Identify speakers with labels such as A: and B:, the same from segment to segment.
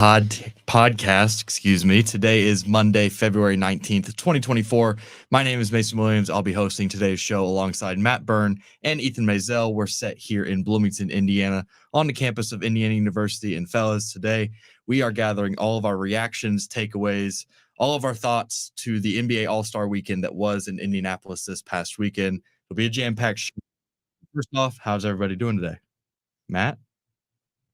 A: podcast. Excuse me. Today is Monday, February 19th, 2024. My name is Mason Williams. I'll be hosting today's show alongside Matt Byrne and Ethan Maisel. We're set here in Bloomington, Indiana, on the campus of Indiana University. And fellas, today we are gathering all of our reactions, takeaways, all of our thoughts to the NBA All-Star Weekend that was in Indianapolis this past weekend. It'll be a jam-packed show. First off, how's everybody doing today? Matt?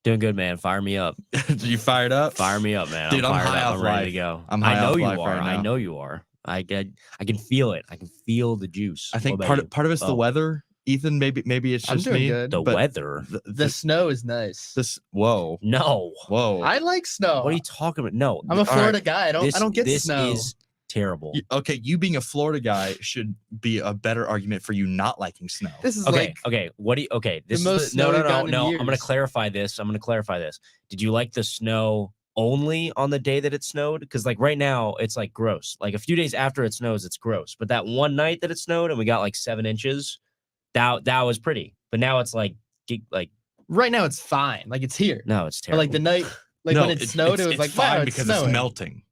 B: Doing good, man. Fire me up.
A: You fired up?
B: Fire me up, man.
A: Dude, I'm
B: fired
A: high
B: up.
A: off
B: I'm ready
A: life.
B: to go.
A: I'm high
B: I know
A: off
B: you
A: life
B: are.
A: right now.
B: I know you are. I can feel it. I can feel the juice.
A: I think
B: What
A: part
B: about
A: of it's the weather. Ethan, maybe it's
C: I'm
A: just
C: doing
A: me.
C: good.
B: the
A: but
B: weather?
C: The snow is nice.
A: Whoa.
B: No.
C: I like snow.
B: What are you talking about? No.
C: I'm a
A: all
C: Florida
A: right.
C: guy. I don't get
B: this
C: snow.
B: Is terrible.
A: Okay, you being a Florida guy should be a better argument for you not liking snow.
C: This is
B: Okay.
C: like
B: Okay. What do you? Okay. This
C: most
B: is
C: snow
B: no.
C: we've gotten in
B: I'm gonna
C: years.
B: clarify this. Did you like the snow only on the day that it snowed? Because like right now it's like gross. Like a few days after it snows, it's gross. But that one night that it snowed and we got like 7 inches, that was pretty. But now it's like
C: right now it's fine. Like it's here.
B: no, it's
C: But
B: terrible.
C: like the night, like
A: No,
C: when it snowed, it was
A: it's
C: like
A: fine
C: wow,
A: because
C: it's snowing.
A: it's melting.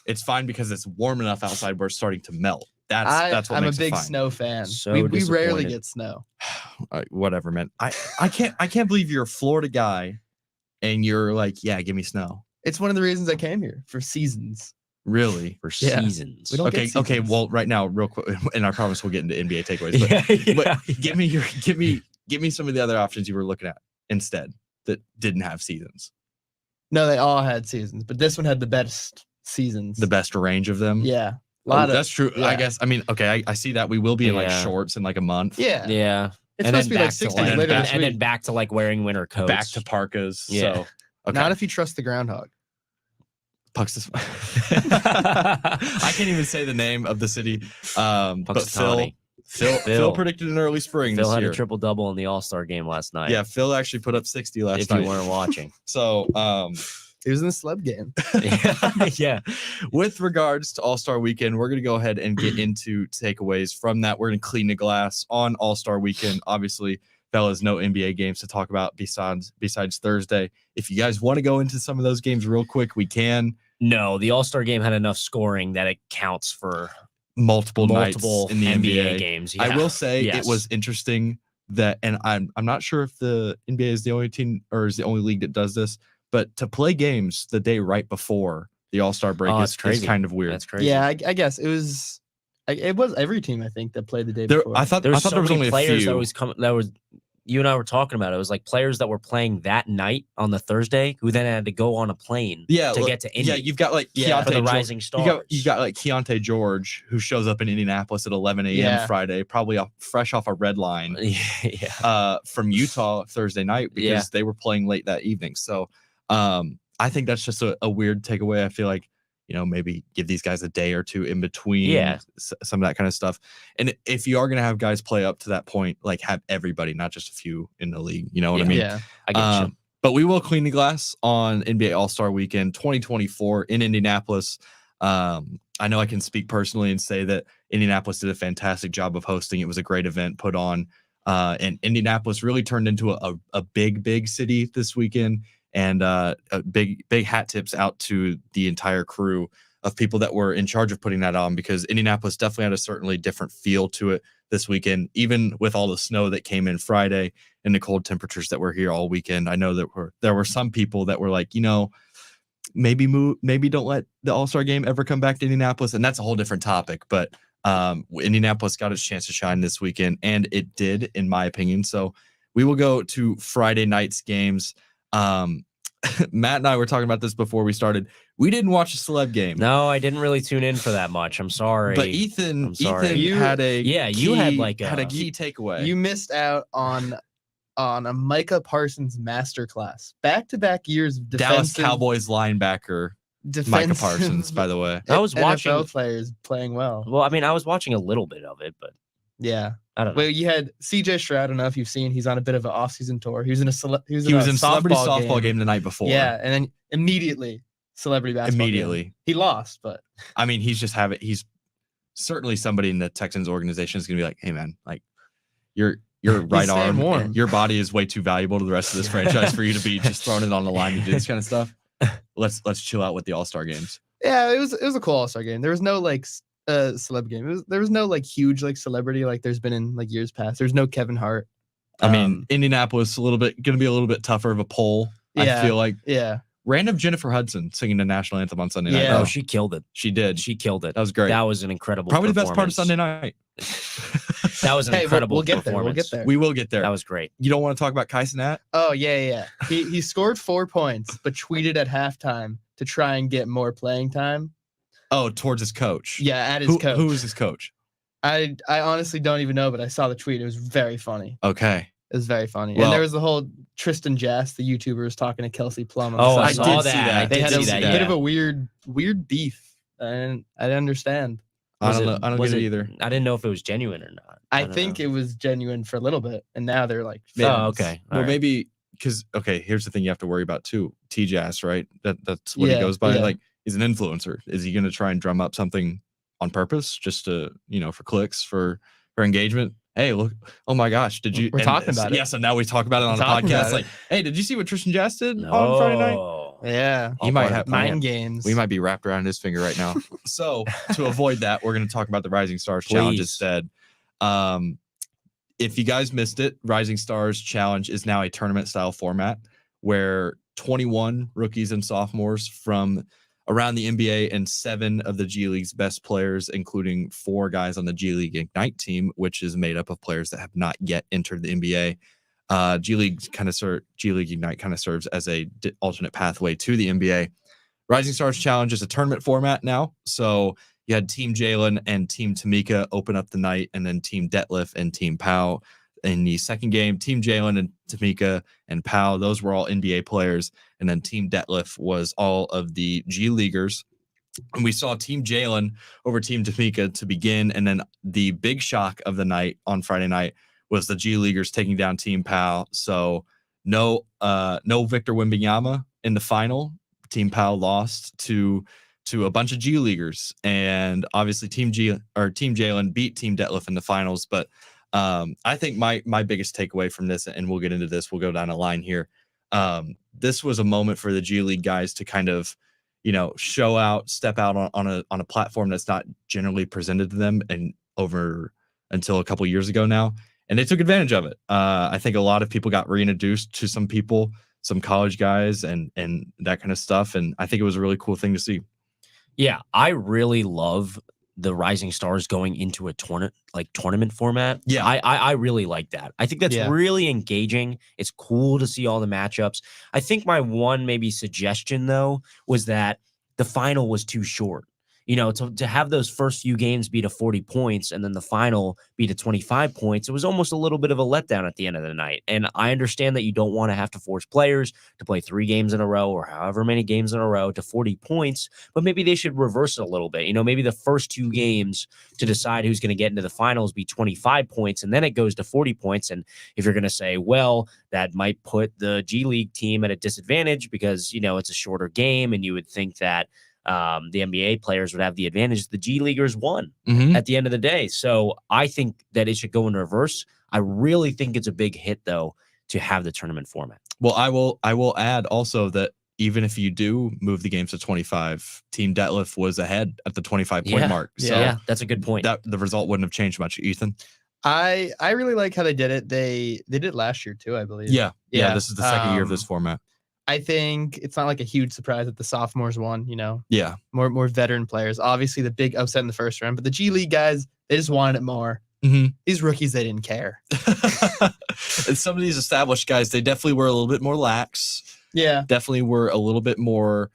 A: It's fine because it's warm enough outside where it's starting to melt. That's what
C: I'm a
A: makes it
C: big
A: fine.
C: snow fan.
B: So
C: we rarely
B: disappointed.
C: get snow.
A: Whatever, man. I can't believe you're a Florida guy and you're like, yeah, give me snow.
C: It's one of the reasons I came here for seasons.
A: Really?
B: for
C: Yeah.
B: seasons.
C: We don't
A: Okay,
C: get
A: okay.
C: seasons.
A: Well, right now, real quick, and I promise we'll get into NBA takeaways. But
B: yeah.
A: give me some of the other options you were looking at instead that didn't have seasons.
C: No, they all had seasons, but this one had the best seasons.
A: The best range of them.
C: Yeah, a
A: Oh,
C: lot of
A: that's true. I
C: yeah.
A: guess. I mean, okay, I see that we will be in like
B: Yeah.
A: shorts in like a month.
C: Yeah,
B: Yeah.
C: it's
B: And
C: supposed to
B: then
C: be like
B: back to
C: 60
A: like-
C: later
A: and
C: this
B: and then
C: week.
B: back to like wearing winter coats.
A: Back to parkas.
B: Yeah.
A: So okay.
C: Not if you trust the groundhog.
A: Pucks this. I can't even say the name of the city. But
B: Punxsutawney.
A: Phil
B: Phil.
A: predicted an early spring
B: Phil
A: this
B: had
A: year.
B: a triple double in the All-Star game last night.
A: Yeah, Phil actually put up 60 last
B: if
A: night.
B: you weren't watching.
A: So,
C: He was in the slub game.
B: yeah.
A: with regards to All-Star Weekend, we're going to go ahead and get into takeaways from that. We're going to clean the glass on All-Star Weekend. Obviously, fellas, no NBA games to talk about besides Thursday. If you guys want to go into some of those games real quick, we can.
B: No, the All-Star game had enough scoring that it counts for
A: Multiple
B: multiple
A: nights in the
B: NBA
A: NBA.
B: games.
A: I
B: Yeah.
A: will say
B: Yes.
A: it was interesting that, and I'm not sure if the NBA is the only team or is the only league that does this, but to play games the day right before the All-Star break
B: Oh, it's
A: is
B: crazy.
A: kind of weird.
B: That's crazy.
C: Yeah, I guess it was. It was every team I think that played the day
A: There,
C: before.
A: I thought
B: There's so
A: there was
B: many
A: only a
B: players
A: few.
B: that was coming. That was you and I were talking about. It was like players that were playing that night on the Thursday, who then had to go on a plane.
A: Yeah,
B: to
A: look,
B: get to Indy.
A: Yeah, you've got like
C: Yeah,
A: Keontae
B: for the
A: George-
B: Rising Stars.
A: You got like Keontae George who shows up in Indianapolis at 11 a.m.
C: Yeah.
A: Friday, probably fresh off a red line
B: yeah.
A: from Utah Thursday night because
B: Yeah.
A: they were playing late that evening. So I think that's just a weird takeaway. I feel like, maybe give these guys a day or two in between
B: Yeah.
A: some of that kind of stuff. And if you are going to have guys play up to that point, like have everybody, not just a few in the league. You know what I
B: Yeah.
A: mean?
C: yeah,
B: I get you.
A: But we will clean the glass on NBA All-Star Weekend 2024 in Indianapolis. I know I can speak personally and say that Indianapolis did a fantastic job of hosting. It was a great event put on. And Indianapolis really turned into a big city this weekend. And a big hat tips out to the entire crew of people that were in charge of putting that on, because Indianapolis definitely had a certainly different feel to it this weekend, even with all the snow that came in Friday and the cold temperatures that were here all weekend. I know that there were some people that were like, maybe don't let the All-Star game ever come back to Indianapolis. And that's a whole different topic. But Indianapolis got its chance to shine this weekend, and it did, in my opinion. So we will go to Friday night's games. Matt and I were talking about this before we started. We didn't watch a celeb game.
B: No, I didn't really tune in for that much. I'm sorry.
A: But Ethan
B: I'm sorry.
A: had a
B: you had like
A: had a
B: a-
A: key takeaway.
C: you missed out on a Micah Parsons masterclass. Back-to-back years of
A: Dallas
C: defensive,
A: Cowboys linebacker Micah
C: defensive
A: Parsons, by the way.
B: I was
C: NFL
B: watching.
C: players playing well.
B: Well, I mean, I was watching a little bit of it, but
C: Yeah.
B: I don't know.
C: Well, you had CJ Stroud. I don't know if you've seen. He's on a bit of an off-season tour. He was in a
A: He was in celebrity softball game the night before.
C: Yeah, and then immediately celebrity basketball. game.
A: Immediately.
C: He lost, but
A: I mean, he's certainly somebody in the Texans organization is going to be like, hey man, like your right
C: staying
A: arm,
C: warm.
A: your body is way too valuable to the rest of this franchise for you to be just throwing it on the line to do this kind of stuff. let's chill out with the All-Star games.
C: Yeah, it was a cool All-Star game. There was no like celeb game. There was no like huge like celebrity like there's been in like years past. There's no Kevin Hart.
A: I mean, Indianapolis going to be a little bit tougher of a poll.
C: Yeah,
A: I feel like
C: yeah.
A: Random Jennifer Hudson singing the national anthem on Sunday night.
C: Yeah.
B: Oh, she killed it.
A: She did.
B: She killed it.
A: That was great.
B: That was an incredible
A: Probably the best part of
B: performance.
A: Sunday night.
B: That was an
C: Hey,
B: incredible
C: we'll get there.
B: performance.
C: We'll get there.
A: We will get there.
B: That was great.
A: You don't want to talk about Kai Cenat?
C: Oh yeah. He scored 4 points, but tweeted at halftime to try and get more playing time.
A: Oh, towards his coach.
C: Yeah, at his coach.
A: Who is his coach?
C: I honestly don't even know, but I saw the tweet. It was very funny.
A: Okay.
C: It was very funny.
A: Well-
C: And there was the whole Tristan Jass, the YouTuber, was talking to Kelsey Plum. on the
B: Oh, I
C: side.
B: saw
A: did see
B: that.
A: that.
B: I
C: They
B: did
C: had
B: see
C: a
B: that.
C: bit of
B: Yeah.
C: a weird beef, and I didn't understand.
A: I don't know. I don't
B: was
A: get it either.
B: I didn't know if it was genuine or not.
C: I
B: don't
C: think
B: know.
C: it was genuine for a little bit, and now they're like,
A: Maybe.
B: Oh,
C: friends.
B: okay.
A: Well,
B: All right.
A: maybe because here's the thing you have to worry about too. T-Jazz, right? That's what he
C: Yeah,
A: goes by.
C: yeah.
A: Like he's an influencer. Is he going to try and drum up something on purpose just to for clicks for engagement? Hey, look! Oh my gosh, did you?
C: We're talking about it.
A: Yeah, so now we talk about it on
C: We're
A: the
C: talking
A: podcast.
C: about it.
A: Like, hey, did you see what Tristan Jass did on Friday night?
B: No.
C: Yeah,
A: He might
B: part of
A: have
B: the plan.
C: mind games.
A: We might be wrapped around his finger right now. So to avoid that, we're going to talk about the Rising Stars Challenge
B: Please.
A: instead. If you guys missed it, Rising Stars Challenge is now a tournament style format where 21 rookies and sophomores from around the NBA and 7 of the G League's best players, including 4 guys on the G League Ignite team, which is made up of players that have not yet entered the NBA. G League Ignite kind of serves as a alternate pathway to the NBA. Rising Stars Challenge is a tournament format now. So you had Team Jalen and Team Tamika open up the night, and then Team Detlef and Team Powell in the second game. Team Jalen and Tamika and Powell, those were all NBA players. And then Team Detlef was all of the G Leaguers. And we saw Team Jalen over Team Tamika to begin. And then the big shock of the night on Friday night was the G Leaguers taking down Team Powell. So no Victor Wembanyama in the final. Team Powell lost to a bunch of G Leaguers, and obviously Team Jalen beat Team Detlef in the finals. But I think my biggest takeaway from this, and we'll get into this, we'll go down a line here. This was a moment for the G League guys to kind of, step out on a platform that's not generally presented to them and over until a couple years ago now. And they took advantage of it. I think a lot of people got reintroduced to some people, some college guys and that kind of stuff. And I think it was a really cool thing to see.
B: Yeah, I really love the Rising Stars going into a tournament format.
A: Yeah.
B: I really like that. I think that's
C: Yeah.
B: really engaging. It's cool to see all the matchups. I think my one maybe suggestion though was that the final was too short. To have those first few games be to 40 points and then the final be to 25 points, it was almost a little bit of a letdown at the end of the night. And I understand that you don't want to have to force players to play 3 games in a row or however many games in a row to 40 points, but maybe they should reverse it a little bit. Maybe the first 2 games to decide who's going to get into the finals be 25 points and then it goes to 40 points. And if you're going to say, well, that might put the G League team at a disadvantage because, it's a shorter game and you would think that the NBA players would have the advantage. The G Leaguers won at the end of the day. So I think that it should go in reverse. I really think it's a big hit, though, to have the tournament format.
A: Well, I will add also that even if you do move the games to 25, Team Detlef was ahead at the 25-point mark. So
B: Yeah, that's a good point.
A: that the result wouldn't have changed much. Ethan?
C: I really like how they did it. They did it last year too, I believe.
A: Yeah.
C: Yeah,
A: This is the second year of this format.
C: I think it's not like a huge surprise that the sophomores won.
A: Yeah.
C: More veteran players. Obviously, the big upset in the first round, but the G League guys, they just wanted it more.
A: Mhm.
C: These rookies, they didn't care.
A: And some of these established guys, they definitely were a little bit more lax.
C: Yeah,
A: Definitely were a little bit more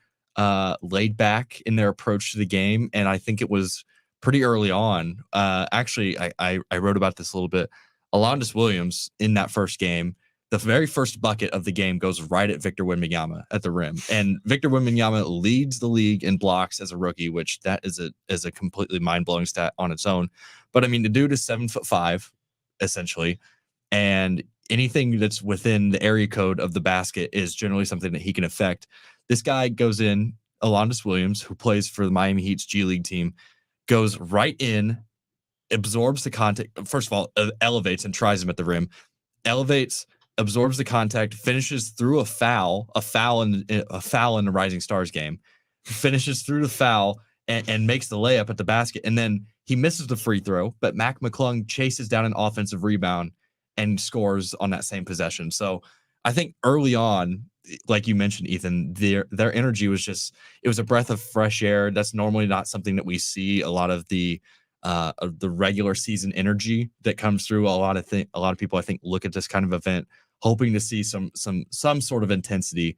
A: laid back in their approach to the game. And I think it was pretty early on. Actually, I wrote about this a little bit. Alondas Williams in that first game, the very first bucket of the game goes right at Victor Wembanyama at the rim. And Victor Wembanyama leads the league in blocks as a rookie, which that is a completely mind-blowing stat on its own. But I mean, the dude is 7'5", essentially. And anything that's within the area code of the basket is generally something that he can affect. This guy goes in, Alondas Williams, who plays for the Miami Heat's G League team, goes right in, absorbs the contact. First of all, elevates and tries him at the rim. Elevates, absorbs the contact, finishes through a foul in the Rising Stars game, finishes through the foul and makes the layup at the basket, and then he misses the free throw, but Mac McClung chases down an offensive rebound and scores on that same possession. So I think early on, like you mentioned, Ethan, their energy was it was a breath of fresh air. That's normally not something that we see. A lot of the regular season energy that comes through. A lot of people, I think, look at this kind of event hoping to see some sort of intensity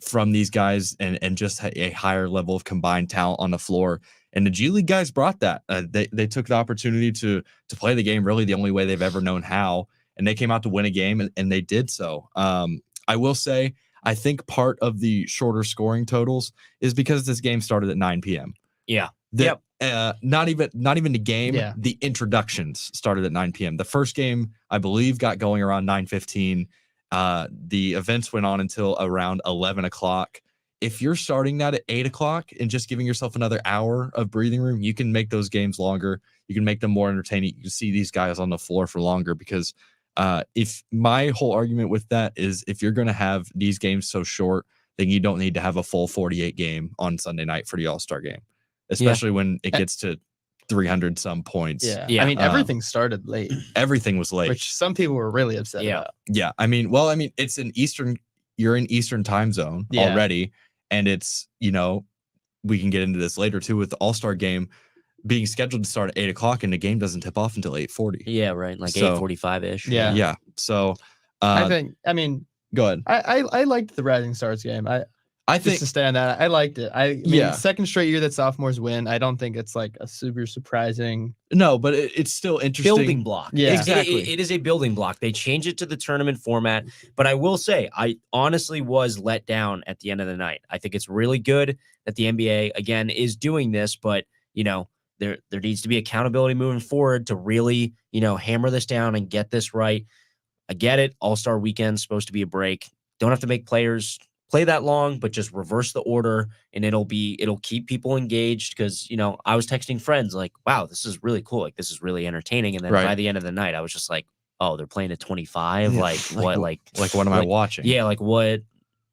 A: from these guys and just a higher level of combined talent on the floor. And the G League guys brought that. They took the opportunity to play the game really the only way they've ever known how, and they came out to win a game, and they did so. I will say, I think part of the shorter scoring totals is because this game started at 9 p.m.
B: Yeah.
A: Not even the game.
C: Yeah.
A: The introductions started at 9 p.m. The first game, I believe, got going around 9:15. The events went on until around 11 o'clock. If you're starting that at 8 o'clock and just giving yourself another hour of breathing room, you can make those games longer. You can make them more entertaining. You can see these guys on the floor for longer because if my whole argument with that is if you're going to have these games so short, then you don't need to have a full 48 game on Sunday night for the All-Star game, especially when it gets to 300 some points.
B: Yeah.
C: I mean, everything started late,
A: Everything was late.
C: which some people were really upset about.
A: Yeah. I mean, it's you're in Eastern time zone already. And it's, we can get into this later too with the All-Star game being scheduled to start at 8 o'clock and the game doesn't tip off until 8:40.
B: Yeah, right. Like
A: So-
B: 8:45-ish.
C: Yeah.
A: Yeah. So
C: I
A: go ahead.
C: I liked the Rising Stars game.
A: I
C: Just
A: think
C: to stay on that, I liked it. I mean,
A: Yeah.
C: second straight year that sophomores win. I don't think it's like a super surprising.
A: no, but it's still interesting.
B: Building block.
C: Yeah.
A: Exactly.
B: It is a building block. They changed it to the tournament format, but I will say I honestly was let down at the end of the night. I think it's really good that the NBA again is doing this, but there needs to be accountability moving forward to really hammer this down and get this right. I get it. All-Star weekend's supposed to be a break. Don't have to make players play that long, but just reverse the order and it'll keep people engaged. Cause I was texting friends like, wow, this is really cool. Like this is really entertaining. And then
A: Right.
B: by the end of the night, I was just like, oh, they're playing at 25.
A: Yeah.
B: Like what,
A: Like what am I watching?
B: yeah. Like what,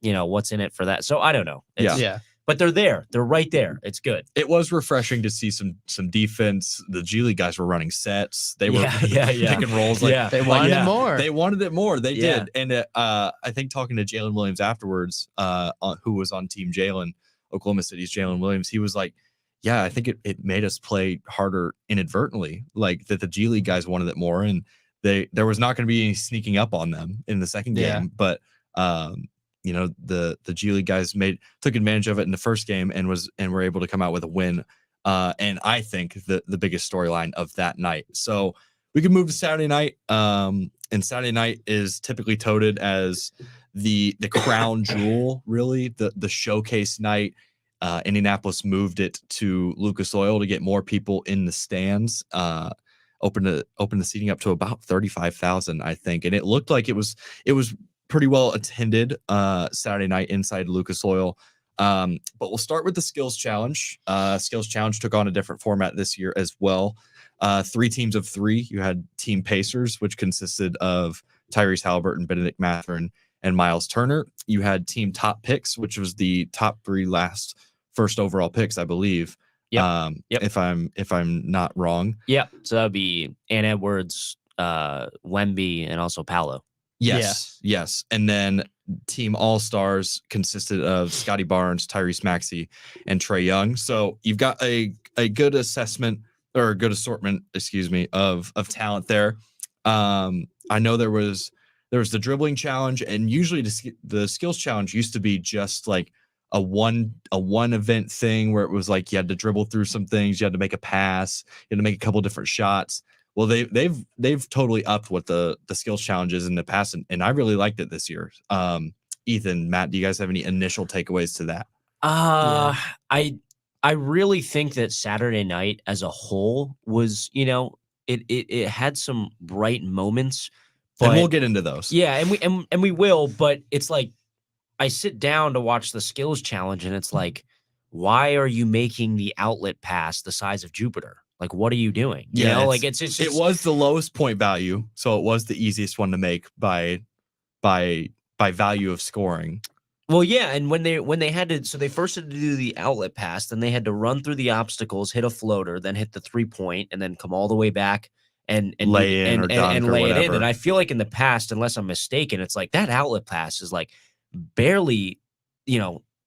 B: what's in it for that? So I don't know. It's-
C: Yeah.
B: but they're there. They're right there. It's good.
A: It was refreshing to see some defense. The G League guys were running sets. They were
B: Yeah.
A: pick and rolls. Like,
B: Yeah.
C: They wanted
B: yeah.
C: it more.
A: They wanted it more. They
B: Yeah.
A: did. And I think talking to Jalen Williams afterwards, who was on Team Jalen, Oklahoma City's Jalen Williams, he was like, yeah, I think it made us play harder inadvertently, like that the G League guys wanted it more. And there was not going to be any sneaking up on them in the second game.
C: Yeah.
A: But, the G League guys took advantage of it in the first game and were able to come out with a win. And I think the biggest storyline of that night. So we could move to Saturday night. And Saturday night is typically touted as the crown jewel, really the showcase night. Indianapolis moved it to Lucas Oil to get more people in the stands. Open the seating up to about 35,000, I think, and it looked like it was pretty well attended Saturday night inside Lucas Oil. But we'll start with the Skills Challenge. Skills Challenge took on a different format this year as well. 3 teams of 3. You had Team Pacers, which consisted of Tyrese Halliburton, Benedict Mathurin, and Miles Turner. You had Team Top Picks, which was the top 3 first overall picks, I believe.
B: Yep.
A: If I'm not wrong.
B: Yeah. So that would be Ann Edwards, Wemby, and also Paolo.
A: Yes. And then Team All-Stars consisted of Scotty Barnes, Tyrese Maxey, and Trae Young. So you've got a good assessment or a good assortment, of talent there. I know there was the dribbling challenge, and usually the skills challenge used to be just like a one event thing where it was like you had to dribble through some things, you had to make a pass, you had to make a couple different shots. Well, they've totally upped what the skills challenge is in the past, and I really liked it this year. Ethan, Matt, do you guys have any initial takeaways to that?
B: I really think that Saturday night as a whole was, it had some bright moments. But
A: And we'll get into those.
B: yeah, and we will, but it's like I sit down to watch the skills challenge and it's like, why are you making the outlet pass the size of Jupiter? Like, what are you doing?
A: Yeah,
B: Like it's
A: It was the lowest point value, so it was the easiest one to make by by value of scoring.
B: Well, yeah, and when they had to, so they first had to do the outlet pass, then they had to run through the obstacles, hit a floater, then hit the 3-point, and then come all the way back and
A: Lay in or dunk or
B: lay it in.
A: whatever.
B: And I feel like in the past, unless I'm mistaken, it's like that outlet pass is like barely,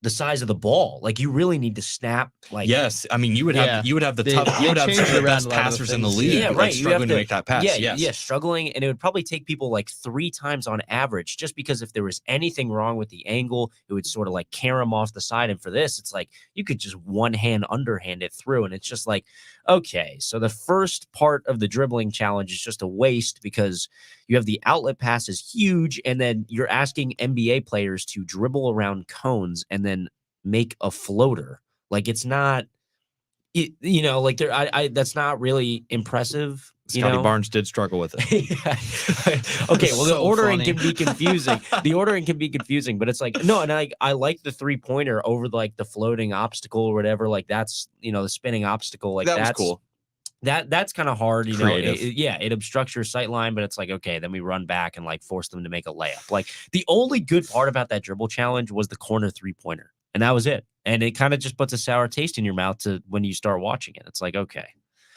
B: the size of the ball. Like you really need to snap. Like
A: Yes, I mean you would have
C: Yeah.
A: you would have the
C: They-
A: tough
C: they
A: you would have
C: changed
A: some of the
C: around
A: best
C: a lot of
A: passers in the
C: things.
A: league,
B: Yeah,
A: like
B: right. You have
A: struggling to
B: to-
A: make that pass.
B: yeah, struggling, and it would probably take people like 3 times on average, just because if there was anything wrong with the angle, it would sort of like carry them off the side. And for this, it's like you could just one hand underhand it through, and it's just like, okay, so the first part of the dribbling challenge is just a waste because you have the outlet pass is huge, and then you're asking NBA players to dribble around cones and then make a floater. Like it's not. Like that's not really impressive.
A: Scotty Barnes did struggle with it.
B: Okay, well, the
C: So
B: ordering
C: funny.
B: can be confusing. But it's like no, and I like the 3-pointer over like the floating obstacle or whatever. Like that's the spinning obstacle. Like
A: That was
B: that's
A: cool.
B: That's kind of hard.
A: Creative.
B: It obstructs your sight line, but it's like okay, then we run back and like force them to make a layup. Like the only good part about that dribble challenge was the corner 3-pointer, and that was it. And it kind of just puts a sour taste in your mouth to when you start watching it. It's like okay.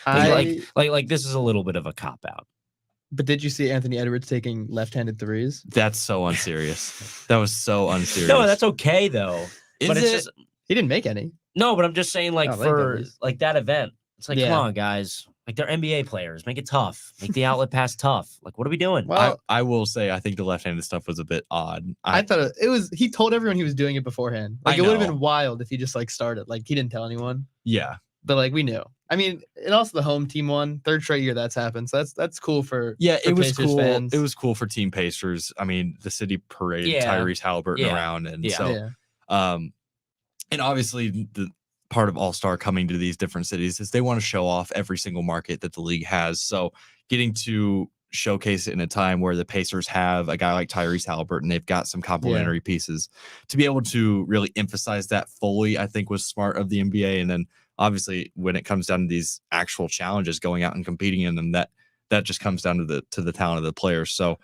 B: Like this is a little bit of a cop out.
C: But did you see Anthony Edwards taking left-handed threes?
A: That's so unserious. That was so unserious.
B: No, that's okay though.
A: Is
B: but it's
A: it?
B: just
C: He didn't make any.
B: no. But I'm just saying, like
C: I like
B: for
C: Edwards.
B: like that event, it's like
C: Yeah.
B: come on, guys. Like they're NBA players. Make it tough. Make the outlet pass tough. Like what are we doing?
C: Well,
A: I will say I think the left-handed stuff was a bit odd.
C: I thought it was. He told everyone he was doing it beforehand. Like
A: I
C: it would have
A: know.
C: been wild if he just like started. Like he didn't tell anyone.
A: yeah.
C: But like we knew. I mean, and also the home team won. 3rd straight year that's happened. So that's cool for
A: Yeah,
C: for
A: it was
C: Pacers
A: cool.
C: fans.
A: It was cool for Team Pacers. I mean, the city paraded
B: Yeah.
A: Tyrese Halliburton
B: Yeah.
A: around, and
B: Yeah.
A: so
C: yeah.
A: and obviously the part of All-Star coming to these different cities is they want to show off every single market that the league has. So getting to showcase it in a time where the Pacers have a guy like Tyrese Halliburton, they've got some complementary pieces to be able to really emphasize that fully, I think was smart of the NBA. And then obviously when it comes down to these actual challenges, going out and competing in them, that just comes down to the talent of the players. So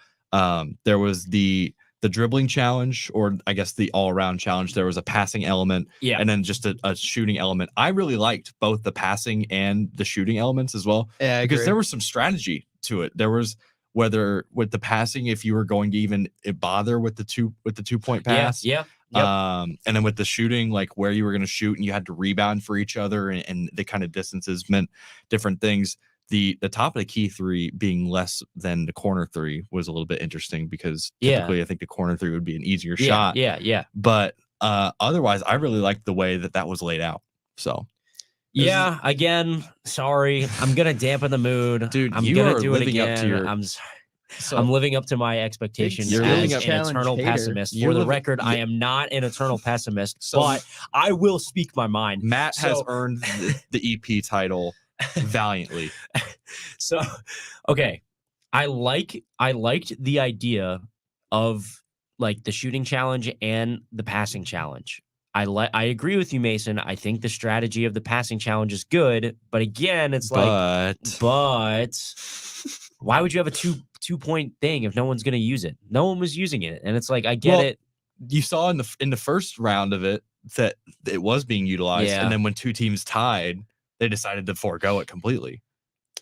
A: there was the dribbling challenge, or I guess the all-around challenge. There was a passing element,
B: Yeah.
A: and then just a shooting element. I really liked both the passing and the shooting elements as well,
C: Yeah, I
A: because
C: agree.
A: there was some strategy to it. There was whether with the passing, if you were going to even bother with the 2-point pass,
B: Yeah. Yep.
A: and then with the shooting, like where you were going to shoot, and you had to rebound for each other, and the kind of distances meant different things. The top of the key 3 being less than the corner 3 was a little bit interesting because
B: Yeah.
A: typically I think the corner 3 would be an easier
B: Yeah.
A: shot.
B: Yeah.
A: But otherwise, I really liked the way that was laid out. So,
B: Yeah. Again, sorry. I'm gonna dampen the mood.
A: Dude,
B: I'm
A: you
B: gonna
A: are
B: do it
A: living up
B: again.
A: to your-
B: I'm living up to my expectations
A: You're
B: as
A: living
B: an
A: up-
C: challenge
B: eternal
C: hater.
B: pessimist.
A: You're
B: For the
A: living-
B: record, I
A: yeah.
B: am not an eternal pessimist,
A: So-
B: but I will speak my mind.
A: Matt has
B: So-
A: earned the EP title valiantly.
B: So, okay, I liked the idea of like the shooting challenge and the passing challenge. I agree with you, Mason. I think the strategy of the passing challenge is good, but again, it's like, but why would you have a 2-point thing if no one's going to use it? No one was using it, and it's like I get
A: Well,
B: it.
A: You saw in the first round of it that it was being utilized,
B: Yeah.
A: and then when 2 teams tied, they decided to forego it completely.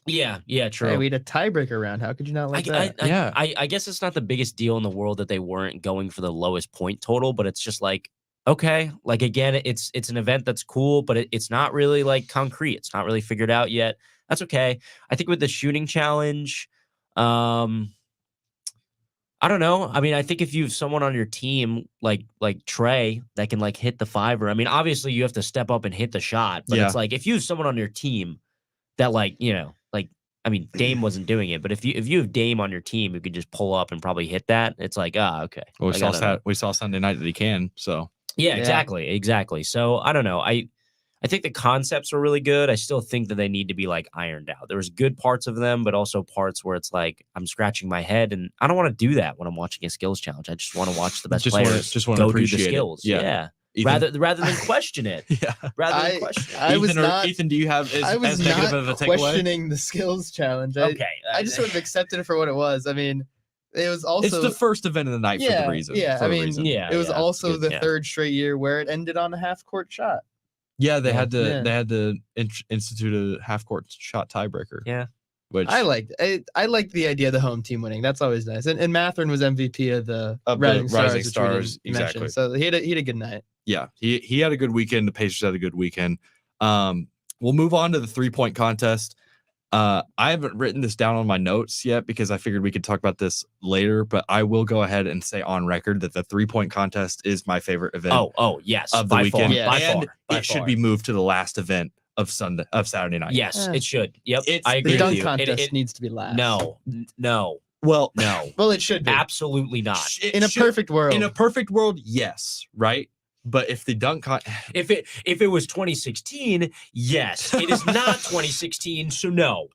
B: Yeah, true.
C: Hey, we had a tiebreaker round. How could you not like that?
B: I guess it's not the biggest deal in the world that they weren't going for the lowest point total, but it's just like, okay, like again, it's an event that's cool, but it's not really like concrete. It's not really figured out yet. That's okay. I think with the shooting challenge, I don't know. I mean, I think if you have someone on your team like Trey that can like hit the 5er, I mean, obviously you have to step up and hit the shot, but it's like if you have someone on your team that like, I mean, Dame wasn't doing it, but if you have Dame on your team who could just pull up and probably hit that, it's like, okay.
A: Well,
B: Like, I don't know.
A: we saw Sunday night that he can. So
B: Yeah,
C: Yeah.
B: exactly. So I don't know. I think the concepts were really good. I still think that they need to be like ironed out. There was good parts of them, but also parts where it's like I'm scratching my head, and I don't want to do that when I'm watching a skills challenge. I just want to watch the best
A: Just wanna-
B: players
A: just wanna
B: go do the
A: appreciate it.
B: skills.
A: Yeah. Ethan,
B: Rather than question it.
A: yeah.
B: Rather than question it.
C: I was
A: Ethan,
C: not.
A: Ethan, do you have
C: I was
A: as negative
C: not
A: of a takeaway?
C: questioning the skills challenge.
B: Okay.
C: I just sort of accepted it for what it was. I mean, it was also
A: It's the first event of the night for the reason.
C: Yeah,
A: for
C: I
A: a
C: mean,
A: reason.
B: Yeah,
C: it was
B: yeah,
C: also
B: good,
C: the
B: yeah.
C: third straight year where it ended on a half court shot.
A: Yeah, they
B: Yeah.
A: had to
C: Yeah.
A: they had to institute a half court shot tiebreaker.
B: Yeah.
A: Which
C: I liked the idea of the home team winning. That's always nice. And Matherin was MVP of the Rising Stars. which we didn't
A: exactly.
C: mention. So he had a good night.
A: Yeah, he had a good weekend. The Pacers had a good weekend. We'll move on to the 3-point contest. I haven't written this down on my notes yet because I figured we could talk about this later, but I will go ahead and say on record that the 3-point contest is my favorite event
B: Oh, yes.
A: of the
B: by
A: weekend.
B: Far,
C: Yeah.
B: by
A: And
B: far, by
A: it should
B: far.
A: be moved to the last event of Saturday night.
B: Yes,
C: Eh.
B: it should. Yep.
A: It's
B: I
C: The
B: agree with
C: dunk
B: you.
C: contest needs to be last.
B: No.
A: Well,
C: Well, it should be.
B: Absolutely not.
A: it
C: In a
A: should-
C: perfect world.
A: in a perfect world, yes, right? But if the dunk
B: If it was 2016, yes. It is not 2016, so no.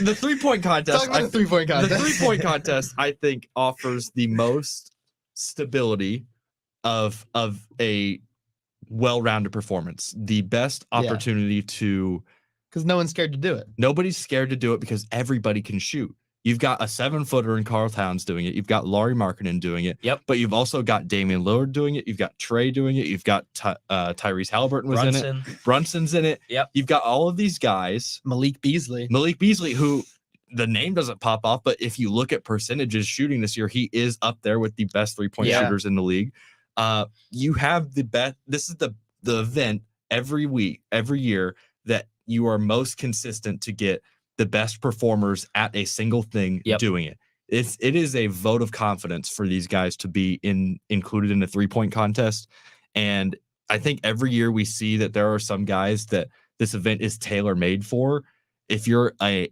A: the 3-point contest,
C: Talk about the 3-point
A: the
C: contest.
A: 3-point contest, I think, offers the most stability of a well-rounded performance. The best
C: Yeah.
A: opportunity to
C: Because no one's scared to do it.
A: nobody's scared to do it because everybody can shoot. You've got a 7-footer in Karl Towns doing it. You've got Lauri Markkanen doing it.
B: Yep.
A: But you've also got Damian Lillard doing it. You've got Trey doing it. You've got Tyrese Halliburton was in it.
B: Brunson.
A: Brunson's in it.
B: Yep.
A: You've got all of these guys.
C: Malik Beasley.
A: Malik Beasley, who the name doesn't pop off, but if you look at percentages shooting this year, he is up there with the best 3-point
C: Yeah.
A: shooters in the league. You have the best. This is the event every week, every year that you are most consistent to get the best performers at a single thing
B: Yep.
A: doing it. It is a vote of confidence for these guys to be included in the 3-point contest. And I think every year we see that there are some guys that this event is tailor made for. If you're a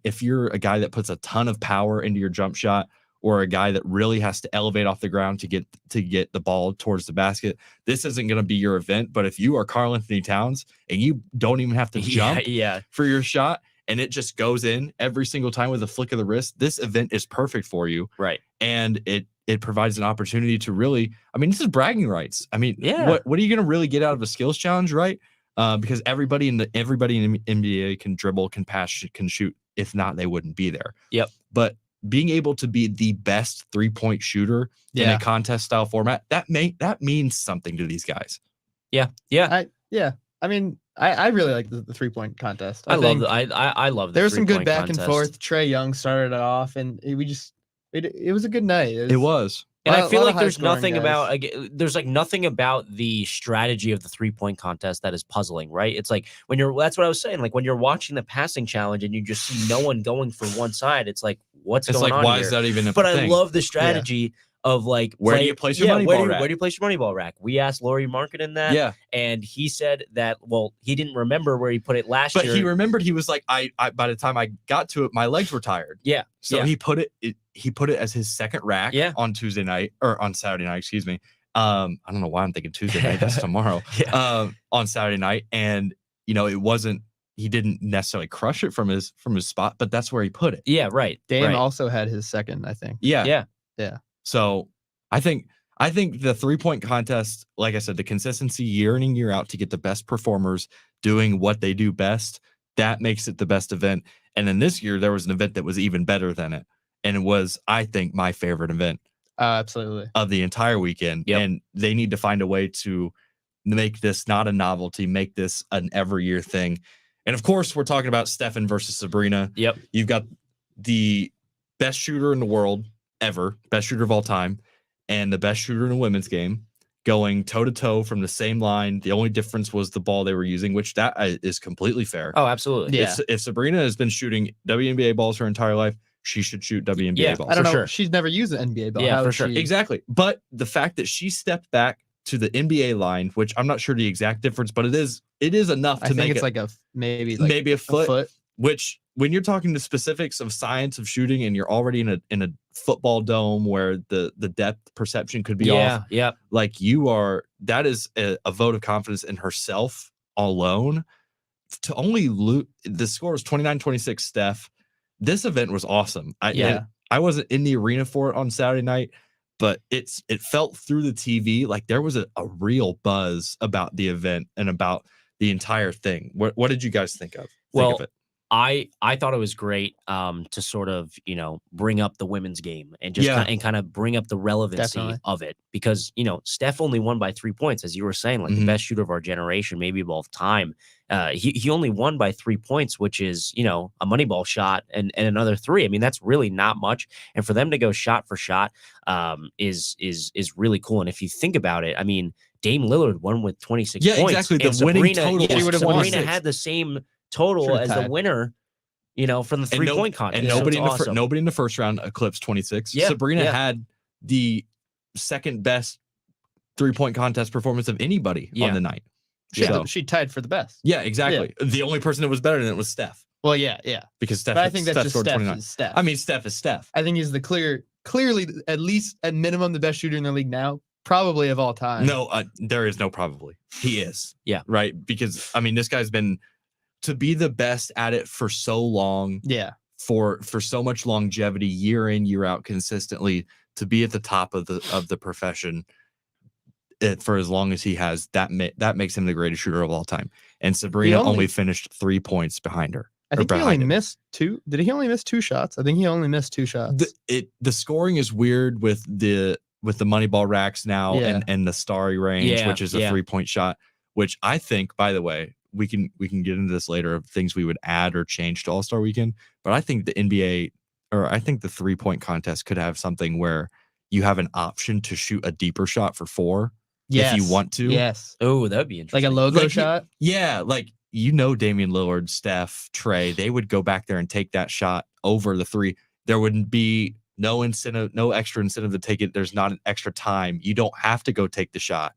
A: guy that puts a ton of power into your jump shot, or a guy that really has to elevate off the ground to get the ball towards the basket, this isn't going to be your event. But if you are Karl Anthony Towns and you don't even have to jump
B: Yeah.
A: for your shot and it just goes in every single time with a flick of the wrist, this event is perfect for you.
B: Right.
A: And it provides an opportunity to really, I mean, this is bragging rights. I mean,
B: Yeah.
A: what are you going to really get out of a skills challenge, right? Because everybody in the NBA can dribble, can pass, can shoot. If not, they wouldn't be there.
B: Yep.
A: But being able to be the best 3-point shooter in
C: Yeah.
A: a contest style format, that means something to these guys.
B: Yeah.
C: I mean, I really like the 3-point contest.
B: I love
C: think
B: the I love the
C: there was some good
B: 3-point
C: back
B: contest.
C: and forth. Trey Young started it off, and it was a good night.
A: It was.
B: And
C: Lot-
B: I feel
C: lot
B: like
C: of
B: there's
C: high-scoring
B: nothing
C: guys.
B: about there's like nothing about the strategy of the 3-point contest that is puzzling, right? It's like that's what I was saying. Like when you're watching the passing challenge and you just see no one going for one side, it's like what's
A: It's
B: going
A: like,
B: on
A: why
B: here?
A: is that even a
B: But
A: thing?
B: I love the strategy of like
A: Where do you place your money ball rack?
B: Where do you place your money ball rack? We asked Lauri Markkanen that,
A: Yeah.
B: and he said that he didn't remember where he put it last
A: But
B: year.
A: he remembered, he was like, I by the time I got to it, my legs were tired.
B: Yeah.
A: So
B: yeah.
A: he put it as his second rack
B: Yeah.
A: on Tuesday night or on Saturday night, excuse me. I don't know why I'm thinking Tuesday night, that's tomorrow.
B: Yeah.
A: On Saturday night. And he didn't necessarily crush it from his spot, but that's where he put it.
B: Yeah, right.
C: Dame
B: right.
C: also had his second, I think.
A: Yeah.
B: Yeah.
A: So I think the 3-point contest, like I said, the consistency year in and year out to get the best performers doing what they do best, that makes it the best event. And then this year there was an event that was even better than it. And it was, I think, my favorite event
C: Absolutely.
A: of the entire weekend.
B: Yep.
A: And they need to find a way to make this not a novelty, make this an every year thing. And of course, we're talking about Stefan versus Sabrina.
B: Yep.
A: You've got the best shooter in the world ever, best shooter of all time, and the best shooter in a women's game going toe to toe from the same line. The only difference was the ball they were using, which that is completely fair.
B: Oh, absolutely.
C: Yeah.
A: If Sabrina has been shooting WNBA balls her entire life, she should shoot WNBA
B: Yeah,
A: balls.
C: I don't
B: For
C: know.
B: sure.
C: She's never used an NBA ball.
B: Yeah,
C: How
B: for
C: is
B: sure.
C: she-
A: Exactly. But the fact that she stepped back to the NBA line, which I'm not sure the exact difference, but it is enough
C: I
A: to
C: think
A: make
C: it's
A: it
C: like maybe
A: a
C: a
A: foot,
C: foot.
A: which when you're talking the specifics of science of shooting and you're already in a football dome where the depth perception could be off,
B: Yeah.
A: like that is a vote of confidence in herself alone. To only the score was 29-26 Steph. This event was awesome. I wasn't in the arena for it on Saturday night, but it felt through the TV like there was a real buzz about the event and about the entire thing. What did you guys think of?
B: Well,
A: it?
B: I thought it was great to sort of, bring up the women's game and just
A: Yeah.
B: kind of bring up the relevancy
C: Definitely.
B: of it because, Steph only won by 3 points, as you were saying, like the
A: Mhm.
B: best shooter of our generation, maybe of all time. He only won by 3 points, which is, a money ball shot and another three. I mean, that's really not much. And for them to go shot for shot is really cool. And if you think about it, I mean, Dame Lillard won with 26
A: Yeah,
B: points.
A: exactly. The
B: and
A: winning
B: Sabrina,
A: total
C: was
B: Sabrina
C: 26.
B: had the same total
C: Should've
B: as the
C: tied.
B: winner, from the
A: And
B: 3-point contest.
A: And
B: So
A: nobody
B: it's
A: in the
B: awesome.
A: nobody in the first round eclipsed 26.
B: Yeah,
A: Sabrina
B: yeah.
A: had the second best 3-point contest performance of anybody
B: Yeah.
A: on the night.
B: Yeah.
C: She tied for the best.
A: Yeah, exactly. The only person that was better than it was Steph
C: Well, yeah.
A: because Steph.
C: But I think that's
A: Steph
C: just
A: scored
C: Steph
A: 29.
C: is Steph.
A: I mean, Steph is Steph.
C: I think he's the clearly at least at minimum the best shooter in the league now, probably of all time.
A: No, there is no probably. He is.
B: Yeah.
A: Right. Because I mean, this guy's been to be the best at it for so long.
C: Yeah.
A: For so much longevity, year in, year out, consistently, to be at the top of the profession for as long as he has, that makes him the greatest shooter of all time. And Sabrina only finished 3 points behind her.
C: I think he only missed 2. Did he only miss 2 shots? I think he only missed 2 shots.
A: The scoring is weird with the Moneyball racks now
C: Yeah.
A: and the starry range,
B: Yeah,
A: which is a
B: yeah.
A: 3-point shot, which I think, by the way, we can get into this later of things we would add or change to All-Star Weekend. But I think the NBA, or I think the 3-point contest could have something where you have an option to shoot a deeper shot for 4 if you want to.
C: Yes.
B: Oh, that would be
C: Like
B: interesting.
C: a logo
A: Like,
C: shot.
A: Yeah, like Damian Lillard, Steph, Trey, they would go back there and take that shot over the 3. There wouldn't be no incentive, no extra incentive to take it. There's not an extra time. You don't have to go take the shot.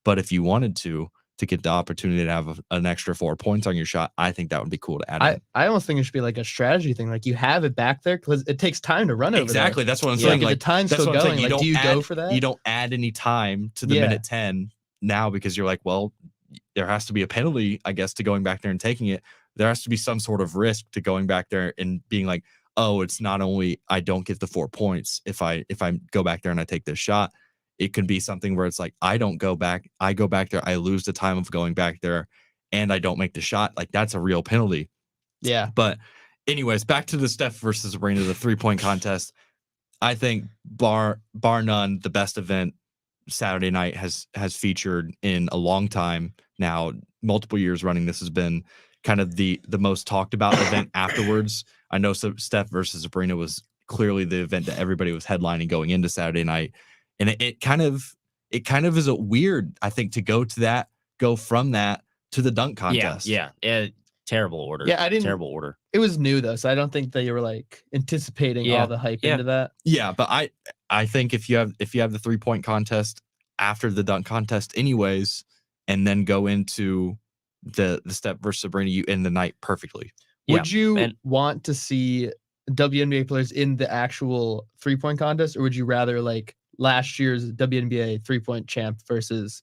A: But if you wanted to get the opportunity to have an extra 4 points on your shot, I think that would be cool to add in.
C: I almost think it should be like a strategy thing. Like you have it back there because it takes time to run over
A: Exactly.
C: there.
A: That's what I'm
C: So
A: saying.
C: like,
A: Like
C: if the time's
A: that's
C: still
A: what I'm saying.
C: going, like, do you go for that?
A: You don't add any time to the
C: Yeah.
A: minute 10 now because you're like, well, there has to be a penalty, I guess, to going back there and taking it. There has to be some sort of risk to going back there and being like, oh, it's not only I don't get the 4 points if I go back there and I take this shot. It could be something where it's like I don't go back. I go back there. I lose the time of going back there, and I don't make the shot. Like that's a real penalty.
C: Yeah.
A: But anyways, back to the Steph versus Sabrina, the 3-point contest. I think bar none, the best event Saturday night has featured in a long time now, multiple years running. This has been kind of the most talked about event afterwards. I know Steph versus Sabrina was clearly the event that everybody was headlining going into Saturday night. And it kind of is a weird, I think, to go from that to the dunk contest.
B: Yeah. Terrible order.
C: Yeah,
B: Terrible order.
C: It was new though, so I don't think they were like anticipating all the hype into that.
A: Yeah, but I think if you have the 3-point contest after the dunk contest anyways, and then go into the Steph versus Sabrina, you end the night perfectly.
C: Would you want to see WNBA players in the actual 3-point contest, or would you rather like last year's WNBA 3-point champ versus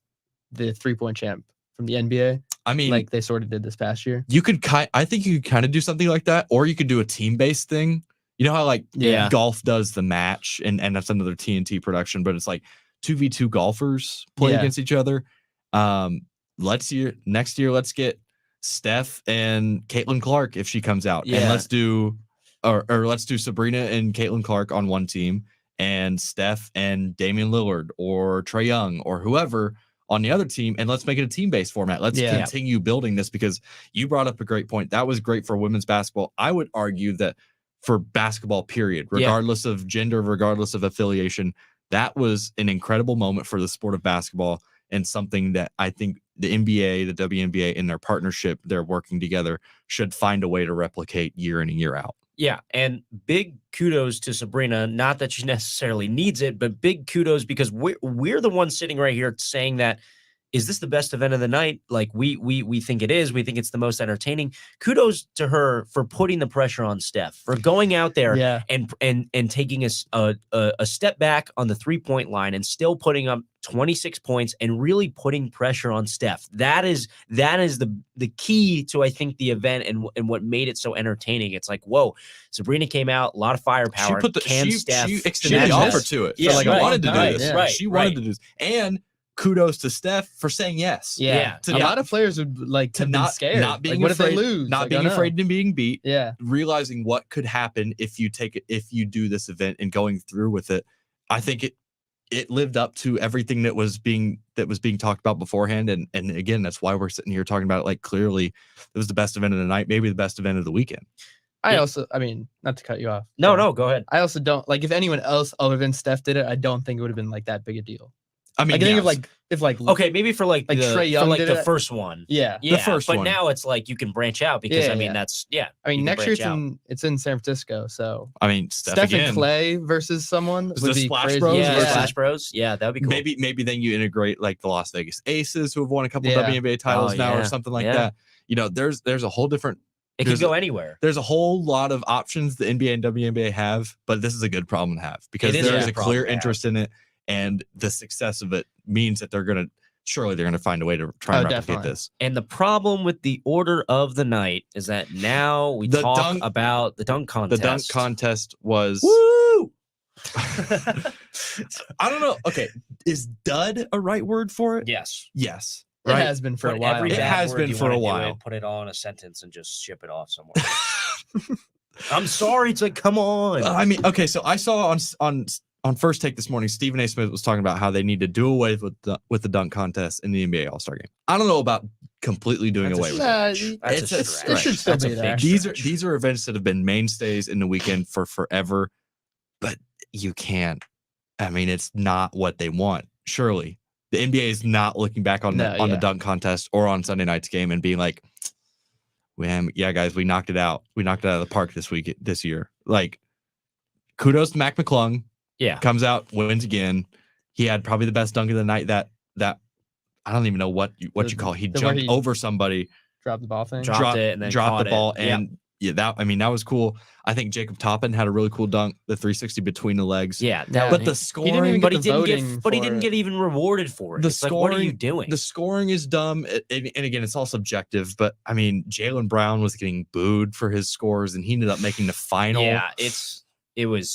C: the 3-point champ from the NBA?
A: I mean,
C: Like they sort of did this past year.
A: I think you could kind of do something like that, or you could do a team-based thing. You know how like
B: Yeah.
A: golf does the match, and that's another TNT production, but it's like 2v2 golfers play
C: Yeah.
A: against each other. Next year, let's get Steph and Caitlin Clark if she comes out, and
B: Yeah.
A: let's do Sabrina and Caitlin Clark on one team, and Steph and Damian Lillard or Trae Young or whoever on the other team, and let's make it a team-based format. Let's
C: Yeah.
A: continue building this, because you brought up a great point. That was great for women's basketball. I would argue that for basketball, period, regardless of gender, regardless of affiliation, that was an incredible moment for the sport of basketball, and something that I think the NBA, the WNBA, in their partnership, they're working together, should find a way to replicate year in and year out.
B: Yeah, and big kudos to Sabrina. Not that she necessarily needs it, but big kudos because we're the ones sitting right here saying that, is this the best event of the night? Like we think it is. We think it's the most entertaining. Kudos to her for putting the pressure on Steph, for going out there and taking a step back on the 3-point line and still putting up 26 points and really putting pressure on Steph. That is the key to, I think, the event and what made it so entertaining. It's like, whoa, Sabrina came out, a lot of firepower.
A: She put
B: Steph
A: she extended the offer to it.
B: Yeah,
A: so like
B: right,
A: I wanted to do
B: right,
A: this.
B: right,
A: She wanted to do this. And kudos to Steph for saying yes.
B: Yeah.
C: A lot of players would like
A: To
C: have been
A: not
C: scared.
A: not being
C: like, what
A: afraid,
C: if they lose?
A: not
C: Like,
A: being
C: oh, no.
A: afraid of being beat,
C: Yeah.
A: realizing what could happen if you do this event and going through with it. I think it lived up to everything that was being talked about beforehand. And again, that's why we're sitting here talking about it. Like, clearly it was the best event of the night, maybe the best event of the weekend.
C: I mean, not to cut you off.
B: No, go ahead.
C: I also don't like if anyone else other than Steph did it, I don't think it would have been like that big a deal.
A: I mean,
C: Like, I think
A: yes.
C: if like
B: Okay, maybe for like
C: Like
B: the,
C: Trae Young
B: for like
C: did
B: the
C: it.
B: first one.
C: yeah.
B: Yeah,
A: first
B: but
A: one.
B: now it's like you can branch out because
C: Yeah,
B: I mean
C: yeah.
B: that's
C: I mean,
B: you can
C: next year
B: branch
C: it's in San Francisco, so
A: I mean, Steph
C: and
A: again.
C: Clay versus someone
A: The
C: would be
A: Splash
C: crazy.
A: Bros
B: yeah,
A: versus-
B: Splash Bros. Yeah, that'd be cool.
A: Maybe then you integrate like the Las Vegas Aces, who have won a couple
C: Yeah.
A: WNBA titles now,
B: yeah.
A: or something like
B: Yeah.
A: that. You know, there's a whole different.
B: It could
A: there's
B: go anywhere.
A: There's a whole lot of options the NBA and WNBA have, but this is a good problem to have because
B: It is
A: there
B: a
A: is
B: good
A: a
B: problem
A: clear
B: to have.
A: interest in it, and the success of it means that they're gonna find a way to try and
C: Oh,
A: replicate
C: definitely.
A: this.
B: And the problem with the order of the night is that now we
A: The
B: talk
A: dunk-
B: about the dunk
A: The
B: contest.
A: dunk contest was.
B: Woo!
A: I don't know. Okay, is "dud" a right word for it?
B: Yes.
A: Yes.
C: It
A: Right.
C: has been for a
B: Put
C: while.
B: every
A: It
B: bad
A: has
B: word
A: been
B: you
A: for a
B: wanna do
A: while.
B: in, put it all in a sentence and just ship it off somewhere. I'm sorry. It's like, come on.
A: I mean, okay, so I saw on First Take this morning, Stephen A. Smith was talking about how they need to do away with the dunk contest in the NBA All-Star game. I don't know about completely doing
B: That's a
A: away with it.
C: Nah,
B: That's
A: it's
B: a
A: a
B: stretch.
C: it should still
B: That's a
C: be
B: big
C: there.
B: stretch.
A: These are events that have been mainstays in the weekend for forever, but you can't. I mean, it's not what they want. Surely the NBA is not looking back on the
C: No, yeah.
A: dunk contest or on Sunday night's game and being like, yeah, guys, we knocked it out. We knocked it out of the park this year. Like, kudos to Mac McClung.
B: Yeah.
A: Comes out, wins again. He had probably the best dunk of the night. That I don't even know what you call. He
C: the where
A: jumped
C: he
A: over somebody,
C: Drop the ball thing.
B: Dropped it and then
A: dropped
B: caught
A: the ball,
B: it. Yep.
A: and yeah, that was cool. I think Jacob Toppin had a really cool dunk, the 360 between the legs.
B: Yeah.
C: Yeah.
A: But the
C: He didn't
A: scoring,
C: even
B: but
C: get
B: he
C: the
B: didn't get.
C: voting
B: But he
C: for
B: didn't
C: it.
B: get even rewarded for it.
A: The
B: It's like, what are you
A: scoring-
B: doing?
A: the scoring is dumb, and again, it's all subjective. But I mean, Jaylen Brown was getting booed for his scores, and he ended up making the final.
B: Yeah. It would.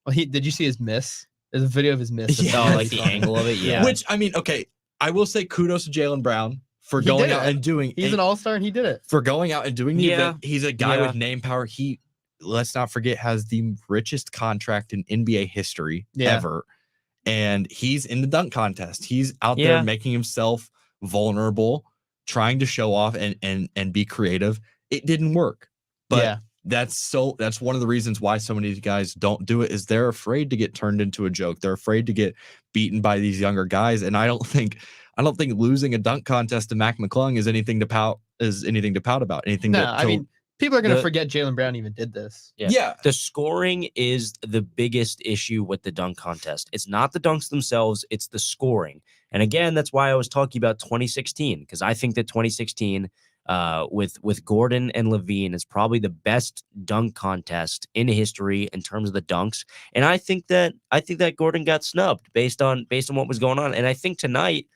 C: Well, did you see his miss? There's a video of his miss.
A: Yeah.
B: Oh, like the angle of it. Yeah.
A: Which I mean, okay, I will say kudos to Jaylen Brown for
C: He
A: going
C: did
A: out
C: it.
A: and doing.
C: He's an all-star and he did it.
A: for going out and doing the
B: Yeah.
A: event. He's a guy
B: Yeah.
A: with name power. He, let's not forget, has the richest contract in NBA history
C: Yeah.
A: ever. And he's in the dunk contest. He's out
B: Yeah.
A: there making himself vulnerable, trying to show off and be creative. It didn't work. But
C: yeah.
A: that's one of the reasons why so many guys don't do it is they're afraid to get turned into a joke. They're afraid to get beaten by these younger guys. And I don't think losing a dunk contest to Mac McClung is anything to pout about. Anything
C: No,
A: to,
C: I mean, people are gonna
B: the-
C: forget Jaylen Brown even did this.
B: Yeah. The scoring is the biggest issue with the dunk contest. It's not the dunks themselves, it's the scoring. And again, that's why I was talking about 2016, because I think that 2016 with Gordon and Levine is probably the best dunk contest in history in terms of the dunks. And I think that Gordon got snubbed based on what was going on. And I think tonight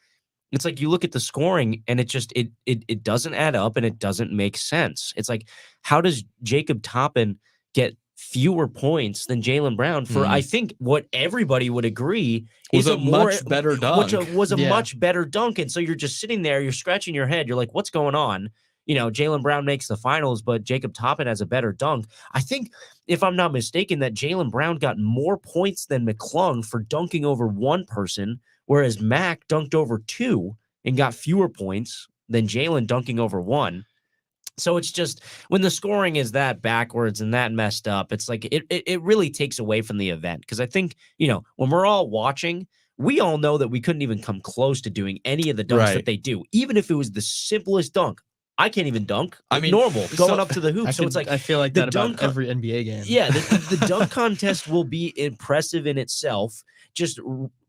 B: it's like you look at the scoring and it just it doesn't add up and it doesn't make sense. It's like, how does Jacob Toppin get fewer points than Jaylen Brown for I think what everybody would agree
A: was
B: is
A: a much better dunk.
B: which was a
C: Yeah.
B: much better dunk. And so you're just sitting there, you're scratching your head, you're like, what's going on? You know, Jaylen Brown makes the finals, but Jacob Toppin has a better dunk. I think, if I'm not mistaken, that Jaylen Brown got more points than McClung for dunking over one person, whereas Mac dunked over two and got fewer points than Jaylen dunking over one. So it's just, when the scoring is that backwards and that messed up, it's like it really takes away from the event. Because I think, you know, when we're all watching, we all know that we couldn't even come close to doing any of the dunks
A: Right.
B: that they do, even if it was the simplest dunk. I can't even dunk.
A: I mean,
B: normal
A: so-
B: going up to the hoop. So it's like,
C: I feel like
B: the
C: that
B: dunk
C: about
B: con-
C: every NBA game.
B: yeah, the dunk contest will be impressive in itself. Just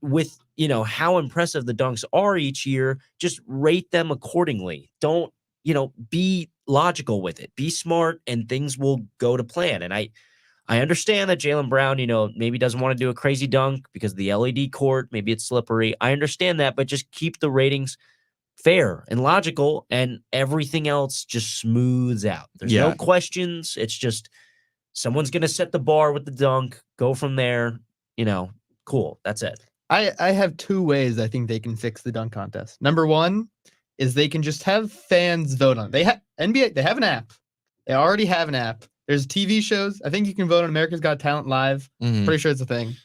B: with, you know, how impressive the dunks are each year, just rate them accordingly. Don't, you know, be logical with it. Be smart, and things will go to plan. And I understand that Jaylen Brown, you know, maybe doesn't want to do a crazy dunk because of the LED court, maybe it's slippery. I understand that, but just keep the ratings fair and logical, and everything else just smooths out. There's no
A: Yeah.
B: questions. It's just someone's going to set the bar with the dunk, go from there, you know, cool. That's it.
C: I have two ways I think they can fix the dunk contest. Number one is they can just have fans vote on it. They have NBA, they have an app. They already have an app. There's TV shows. I think you can vote on America's Got Talent Live.
A: Mhm.
C: Pretty sure it's a thing.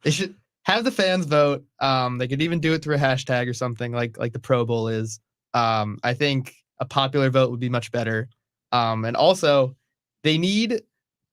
C: They should have the fans vote. They could even do it through a hashtag or something like the Pro Bowl is. I think a popular vote would be much better. And also, they need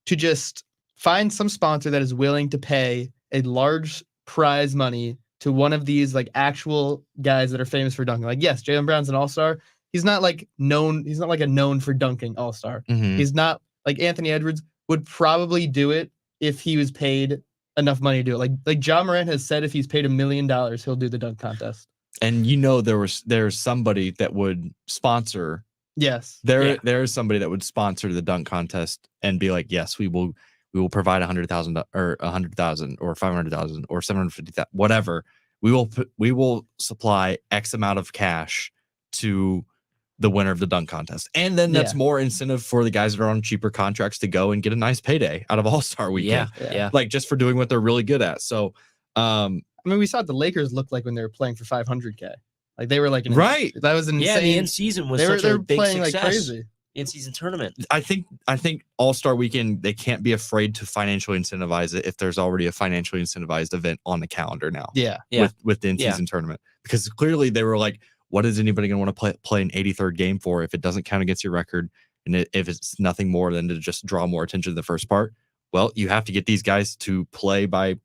C: to just find some sponsor that is willing to pay a large prize money to one of these like actual guys that are famous for dunking. Like, yes, Jaylen Brown's an all-star. He's not like known. He's not like a known for dunking all-star.
A: Mhm.
C: He's not like Anthony Edwards would probably do it if he was paid enough money to do it. Like Ja Morant has said, if he's paid $1 million, he'll do the dunk contest.
A: And there's somebody that would sponsor.
C: Yes.
A: There is somebody that would sponsor the dunk contest and be like, yes, we will provide $100,000 or $100,000 or $500,000 or $750,000, whatever. We will supply X amount of cash to the winner of the dunk contest, and then that's more incentive for the guys that are on cheaper contracts to go and get a nice payday out of All-Star Weekend.
B: Yeah.
A: Like just for doing what they're really good at. So,
C: I mean, we saw what the Lakers looked like when they were playing for $500K. Like they were like
A: right.
C: That was insane.
B: Yeah, the in season was
C: they
B: such
C: were
B: a big
C: playing
B: success.
C: like crazy.
B: In season tournament.
A: I think All-Star Weekend, they can't be afraid to financially incentivize it if there's already a financially incentivized event on the calendar now.
C: Yeah.
A: With the in-season tournament. Because clearly they were like, what is anybody going to want to play an 83rd game for if it doesn't count against your record and if it's nothing more than to just draw more attention to the first part? Well, you have to get these guys to play by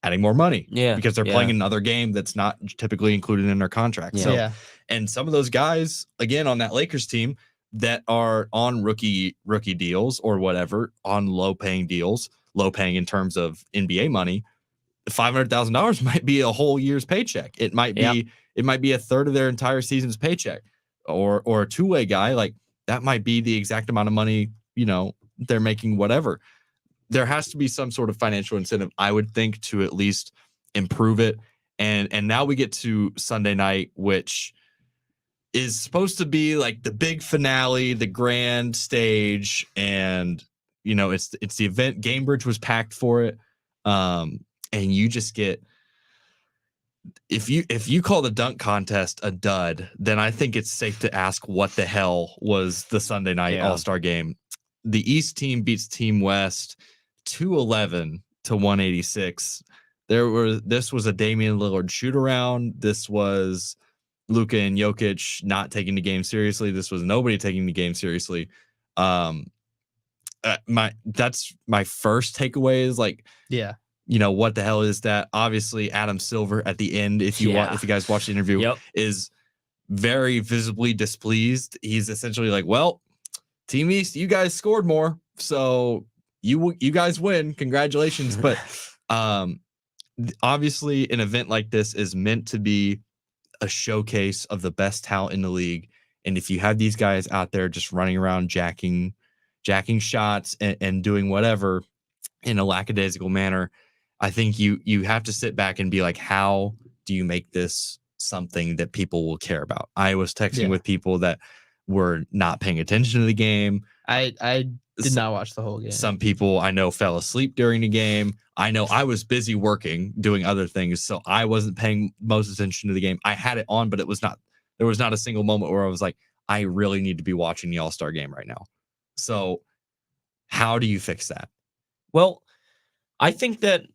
A: adding more money.
B: Yeah.
A: Because they're playing another game that's not typically included in their contract.
B: Yeah.
A: So, and some of those guys, again, on that Lakers team that are on rookie deals or whatever, on low paying deals, low paying in terms of NBA money, $500,000 might be a whole year's paycheck. It might be a third of their entire season's paycheck, or a two-way guy, like that might be the exact amount of money, they're making, whatever. There has to be some sort of financial incentive, I would think, to at least improve it. And now we get to Sunday night, which is supposed to be like the big finale, the grand stage. And, it's the event. Gamebridge was packed for it. And you just get, if you call the dunk contest a dud, then I think it's safe to ask what the hell was the Sunday night All-Star game. The East team beats Team West 211-186. This was a Damian Lillard shoot around. This was Luka and Jokic not taking the game seriously. This was nobody taking the game seriously. That's my first takeaway is like, what the hell is that? Obviously, Adam Silver at the end, if you guys watch the interview, is very visibly displeased. He's essentially like, well, Team East, you guys scored more, so you guys win. Congratulations. But obviously, an event like this is meant to be a showcase of the best talent in the league. And if you have these guys out there just running around jacking shots and doing whatever in a lackadaisical manner, I think you have to sit back and be like, how do you make this something that people will care about? I was texting with people that were not paying attention to the game.
C: I did not watch the whole game.
A: Some people I know fell asleep during the game. I know I was busy working, doing other things, so I wasn't paying most attention to the game. I had it on, but there was not a single moment where I was like, I really need to be watching the All-Star game right now. So how do you fix that?
B: Well, I think that,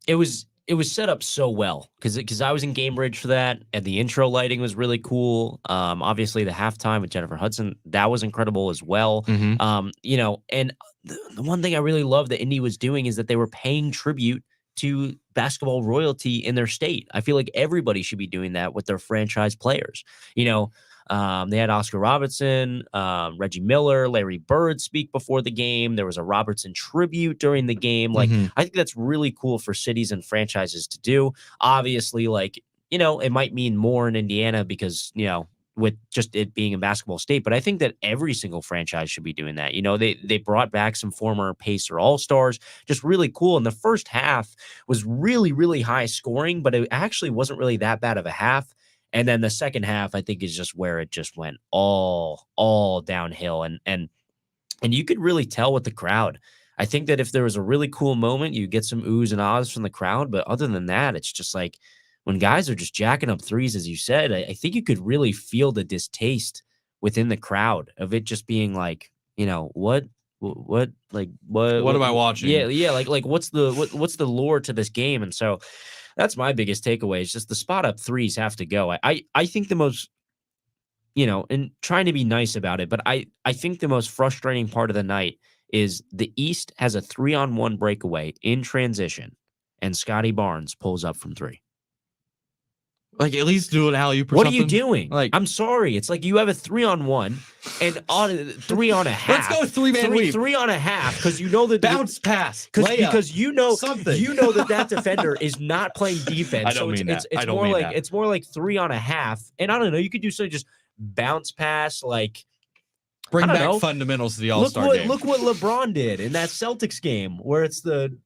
B: it was set up so well because I was in Gamebridge for that, and the intro lighting was really cool. Obviously the halftime with Jennifer Hudson, that was incredible as well.
A: Mm-hmm.
B: And the one thing I really love that Indy was doing is that they were paying tribute to basketball royalty in their state. I feel like everybody should be doing that with their franchise players. They had Oscar Robertson, Reggie Miller, Larry Bird speak before the game. There was a Robertson tribute during the game. Like, I think that's really cool for cities and franchises to do. Obviously, it might mean more in Indiana because, with just it being a basketball state, but I think that every single franchise should be doing that. They brought back some former Pacer All-Stars, just really cool. And the first half was really, really high scoring, but it actually wasn't really that bad of a half. And then the second half, I think, is just where it just went all downhill. And you could really tell with the crowd. I think that if there was a really cool moment, you get some oohs and ahs from the crowd. But other than that, it's just like when guys are just jacking up threes, as you said, I think you could really feel the distaste within the crowd of it just being like, what am I watching? Yeah. Like what's the lure to this game? And so that's my biggest takeaway is just the spot up threes have to go. I think the most, and trying to be nice about it, but I think the most frustrating part of the night is the East has a 3-on-1 breakaway in transition, and Scotty Barnes pulls up from three.
A: Like, at least do an alley-oop or
B: what
A: something.
B: Are you doing?
A: Like,
B: I'm sorry. It's like you have a 3-on-1 and on 3 on a half.
A: Let's go three-man weave.
B: 3 on a half because you know that
A: bounce pass
B: because you know
A: something.
B: You know that defender is not playing defense.
A: I don't mean that.
B: It's more like 3 on a half. And I don't know. You could do something just bounce pass like.
A: Bring back fundamentals to the All-Star game.
B: Look what LeBron did in that Celtics game where it's the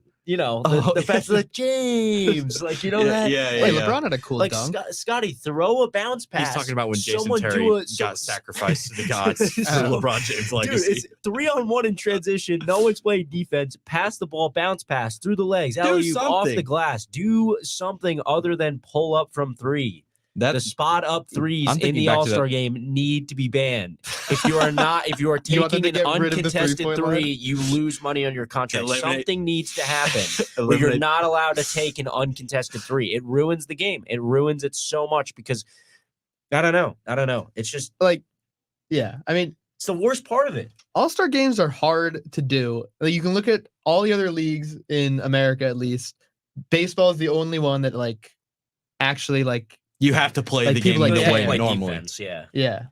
B: fact that James, like, that.
C: LeBron had a cool dunk.
B: Scotty, throw a bounce pass.
A: He's talking about when Jason Terry got sacrificed to the gods for LeBron James' legacy.
B: Dude, it's 3-on-1 in transition. No one's playing defense. Pass the ball, bounce pass through the legs, alley-oop off the glass. Do something other than pull up from three. The spot up threes in the All-Star game need to be banned. If you are taking an uncontested three, you lose money on your contract. Something needs to happen where you're not allowed to take an uncontested three. It ruins the game. It ruins it so much because I don't know. It's just
C: like, yeah. I mean,
B: it's the worst part of it.
C: All-Star games are hard to do. Like, you can look at all the other leagues in America, at least. Baseball is the only one that actually
A: you have to play the game the way normally.
B: Defense,
C: yeah.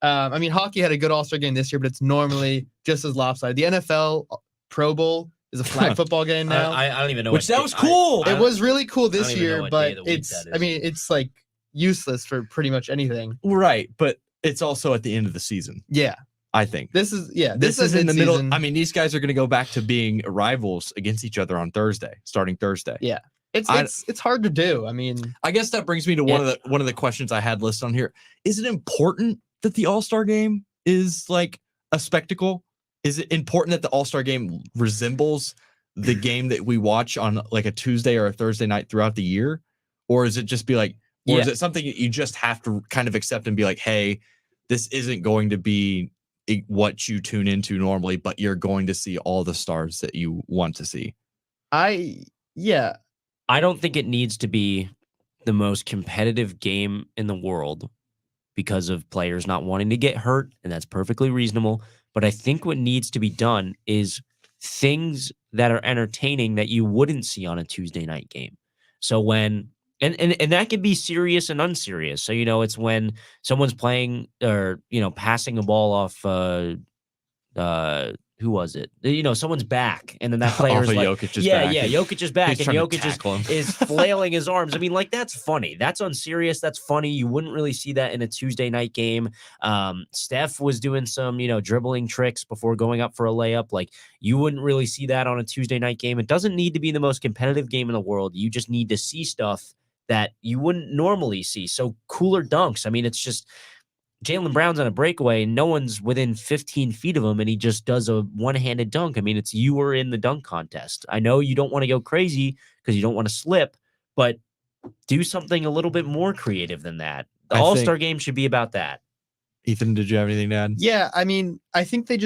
C: I mean, hockey had a good All-Star game this year, but it's normally just as lopsided. The NFL Pro Bowl is a flag football game now.
B: I don't even know.
A: That was cool.
C: It was really cool this year, but it's like useless for pretty much anything.
A: Right, but it's also at the end of the season.
C: Yeah.
A: I think
C: this is
A: in the middle. I mean, these guys are going to go back to being rivals against each other on starting Thursday.
C: Yeah. It's hard to do. I mean,
A: I guess that brings me to one of the questions I had listed on here. Is it important that the All-Star game is like a spectacle? Is it important that the All-Star game resembles the game that we watch on like a Tuesday or a Thursday night throughout the year? Or is it just be like, is it something that you just have to kind of accept and be like, hey, this isn't going to be what you tune into normally, but you're going to see all the stars that you want to see?
B: I don't think it needs to be the most competitive game in the world because of players not wanting to get hurt, and that's perfectly reasonable. But I think what needs to be done is things that are entertaining that you wouldn't see on a Tuesday night game. So when and that can be serious and unserious. So it's when someone's playing or passing a ball off who was it? Someone's back, and then that player's like,
A: Jokic is back.
B: Jokic is back, and Jokic is flailing his arms. I mean, that's funny. That's unserious. That's funny. You wouldn't really see that in a Tuesday night game. Steph was doing some, dribbling tricks before going up for a layup. Like, you wouldn't really see that on a Tuesday night game. It doesn't need to be the most competitive game in the world. You just need to see stuff that you wouldn't normally see. So cooler dunks. I mean, it's just Jaylen Brown's on a breakaway, and no one's within 15 feet of him, and he just does a one-handed dunk. I mean, it's you were in the dunk contest. I know you don't want to go crazy because you don't want to slip, but do something a little bit more creative than that. The All-Star game should be about that.
A: Ethan, did you have anything to add?
C: Yeah, I mean, I think they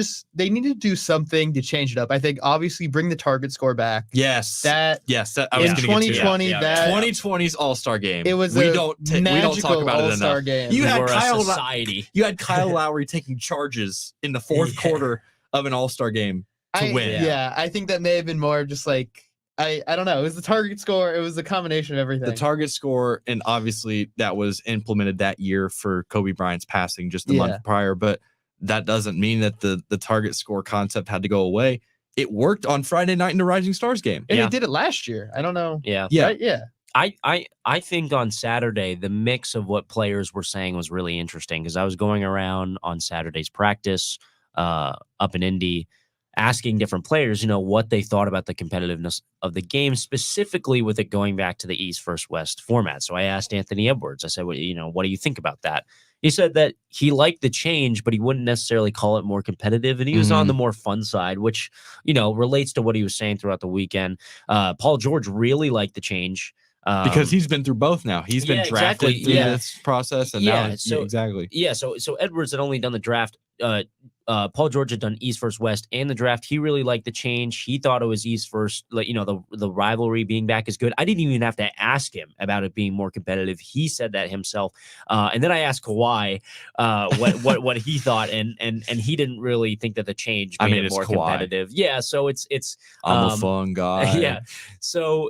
C: need to do something to change it up. I think obviously bring the target score back.
A: Yes.
C: I was in 2020,
A: 2020's All-Star game.
C: It was
A: we don't talk about it enough.
C: Game.
A: You had Kyle Lowry taking charges in the fourth quarter of an All-Star game to win.
C: Yeah, I think that may have been more just like I don't know. It was the target score. It was a combination of everything.
A: The target score, and obviously that was implemented that year for Kobe Bryant's passing just a month prior, but that doesn't mean that the target score concept had to go away. It worked on Friday night in the Rising Stars game.
C: And it did it last year. I don't know.
B: Yeah.
C: Right? Yeah.
B: I think on Saturday, the mix of what players were saying was really interesting because I was going around on Saturday's practice up in Indy, asking different players, what they thought about the competitiveness of the game, specifically with it going back to the East versus West format. So I asked Anthony Edwards, I said, what do you think about that? He said that he liked the change, but he wouldn't necessarily call it more competitive. And he was on the more fun side, which, relates to what he was saying throughout the weekend. Paul George really liked the change.
A: Because he's been through both now. He's been drafted
B: exactly,
A: through
B: yeah.
A: this process, and
B: Yeah,
A: now
B: so-
A: exactly.
B: Yeah, so Edwards had only done the draft. Paul George had done East versus West and the draft. He really liked the change. He thought it was East versus, the rivalry being back is good. I didn't even have to ask him about it being more competitive. He said that himself. And then I asked Kawhi what he thought, and he didn't really think that the change made it
A: it's
B: more
A: Kawhi.
B: competitive. Yeah, so it's
A: I'm a fun guy.
B: yeah. So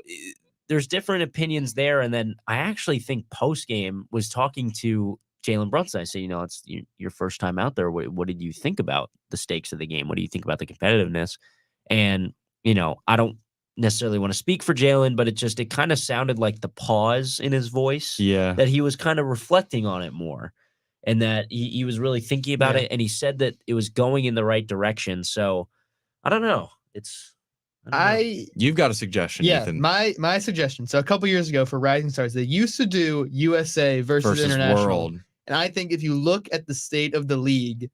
B: there's different opinions there, and then I actually think post game was talking to Jalen Brunson. I say, it's your first time out there. What did you think about the stakes of the game? What do you think about the competitiveness? And, I don't necessarily want to speak for Jalen, but it kind of sounded like the pause in his voice.
A: Yeah.
B: That he was kind of reflecting on it more, and that he was really thinking about it. And he said that it was going in the right direction. So I don't know.
C: You've
A: got a suggestion, Ethan.
C: My suggestion. So a couple years ago for Rising Stars, they used to do USA versus international.
A: World.
C: And I think if you look at the state of the league,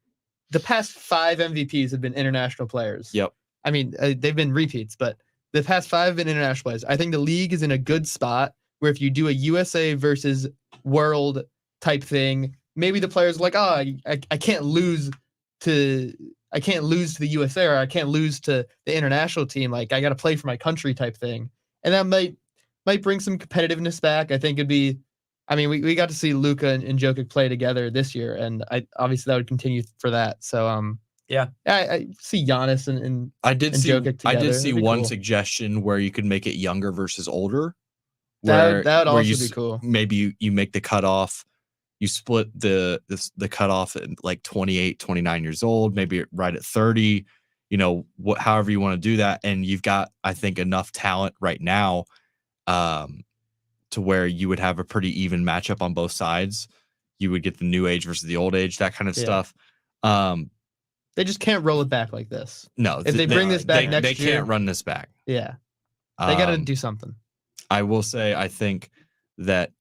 C: the past 5 MVPs have been international players.
A: Yep.
C: I mean, they've been repeats, but the past 5 have been international players. I think the league is in a good spot where if you do a USA versus world type thing, maybe the players are like, I can't lose to the USA, or I can't lose to the international team. Like, I got to play for my country type thing. And that might bring some competitiveness back. I think it'd be, we got to see Luka and Jokic play together this year, and obviously that would continue for that. So, I see Giannis and Jokic together.
A: I did see one
C: cool.
A: suggestion where you could make it younger versus older.
C: That would also be cool.
A: Maybe you make the cutoff. You split the cutoff at like 28, 29 years old, maybe right at 30, however you want to do that. And you've got, I think, enough talent right now to where you would have a pretty even matchup on both sides. You would get the new age versus the old age, that kind of stuff.
C: They just can't roll it back like this.
A: No.
C: If they bring this back next
A: year, they can't run this back.
C: Yeah. They got to do something.
A: I will say, I think that,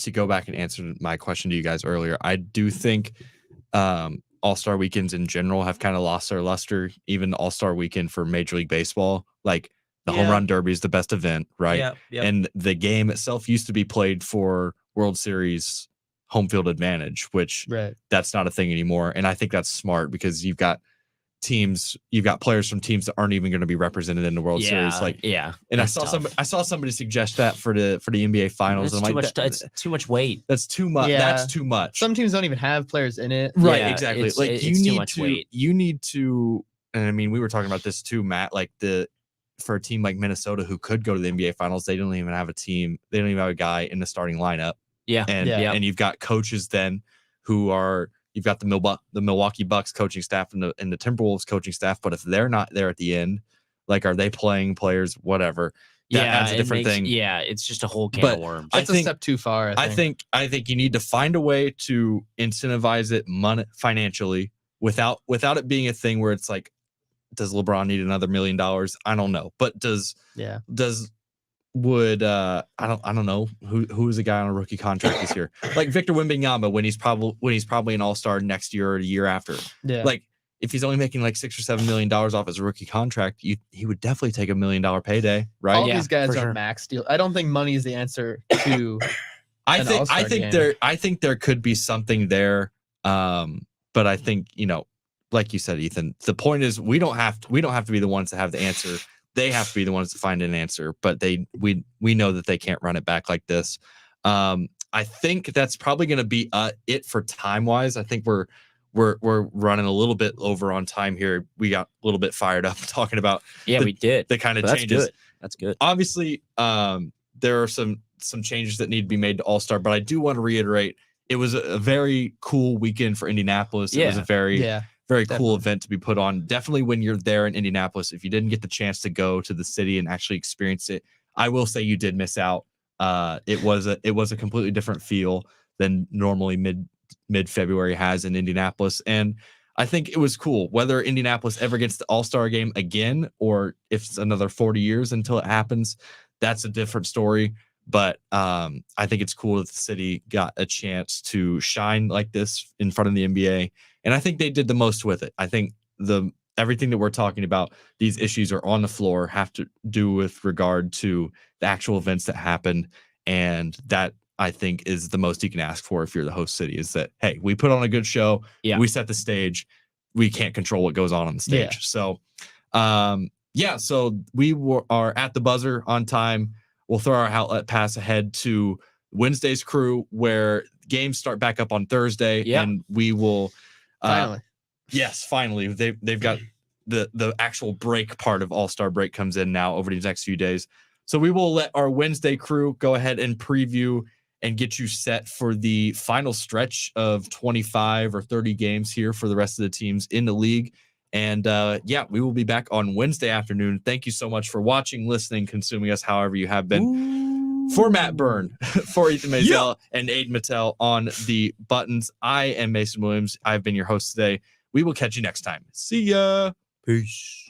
A: to go back and answer my question to you guys earlier, I do think All-Star weekends in general have kind of lost their luster. Even All-Star weekend for Major League Baseball, like the Home Run Derby is the best event, right?
B: Yeah.
A: And the game itself used to be played for World Series home field advantage, which that's not a thing anymore. And I think that's smart because you've got players from teams that aren't even going to be represented in the World Series. And I saw somebody suggest that for the NBA finals.
B: It's too much weight.
A: That's too much.
C: Yeah.
A: That's too much.
C: Some teams don't even have players in it.
A: Right.
B: Yeah,
A: exactly. You need to, and we were talking about this too, Matt, for a team like Minnesota who could go to the NBA finals, they don't even have a team. They don't even have a guy in the starting lineup.
B: Yeah.
A: And you've got coaches then who are, you've got the Milwaukee Bucks coaching staff and the Timberwolves coaching staff. But if they're not there at the end, are they playing players, whatever? That adds a different thing.
B: Yeah, it's just a whole can of worms.
C: It's a step too far.
A: I think you need to find a way to incentivize it financially without it being a thing where it's like, does LeBron need another $1 million? I don't know. But I don't know who is a guy on a rookie contract this year, like Victor Wembanyama when he's probably an all-star next year or the year after.
C: Yeah.
A: Like if he's only making like $6 or $7 million off his rookie contract, he would definitely take $1 million payday, right?
C: All these guys are max deal. I don't think money is the answer to. I
A: think there could be something there, but I think like you said, Ethan, the point is we don't have to be the ones to have the answer. They have to be the ones to find an answer, but we know that they can't run it back like this. I think that's probably going to be it for time wise. I think we're running a little bit over on time here. We got a little bit fired up talking about
B: we did
A: the kind of
B: but
A: changes.
B: That's good.
A: Obviously, there are some changes that need to be made to All-Star, but I do want to reiterate it was a very cool weekend for Indianapolis. It was a very cool event to be put on. Definitely when you're there in Indianapolis, if you didn't get the chance to go to the city and actually experience it, I will say you did miss out. It was a completely different feel than normally mid-February has in Indianapolis. And I think it was cool. Whether Indianapolis ever gets the All-Star game again, or if it's another 40 years until it happens, that's a different story. But I think it's cool that the city got a chance to shine like this in front of the NBA. And I think they did the most with it. I think everything that we're talking about, these issues are on the floor, have to do with regard to the actual events that happened. And that, I think, is the most you can ask for if you're the host city, is that, hey, we put on a good show.
B: Yeah.
A: We set the stage. We can't control what goes on the stage.
C: Yeah.
A: So, so we are at the buzzer on time. We'll throw our outlet pass ahead to Wednesday's crew, where games start back up on Thursday.
B: Yeah.
A: And we will
C: Finally.
A: yes, finally. They've got the actual break part of All-Star break comes in now over these next few days. So we will let our Wednesday crew go ahead and preview and get you set for the final stretch of 25 or 30 games here for the rest of the teams in the league. And we will be back on Wednesday afternoon. Thank you so much for watching, listening, consuming us however you have been.
B: Ooh.
A: For Matt Byrne, for Ethan Mazel, and Aiden Mattel on the buttons, I am Mason Williams. I've been your host today. We will catch you next time. See ya.
B: Peace.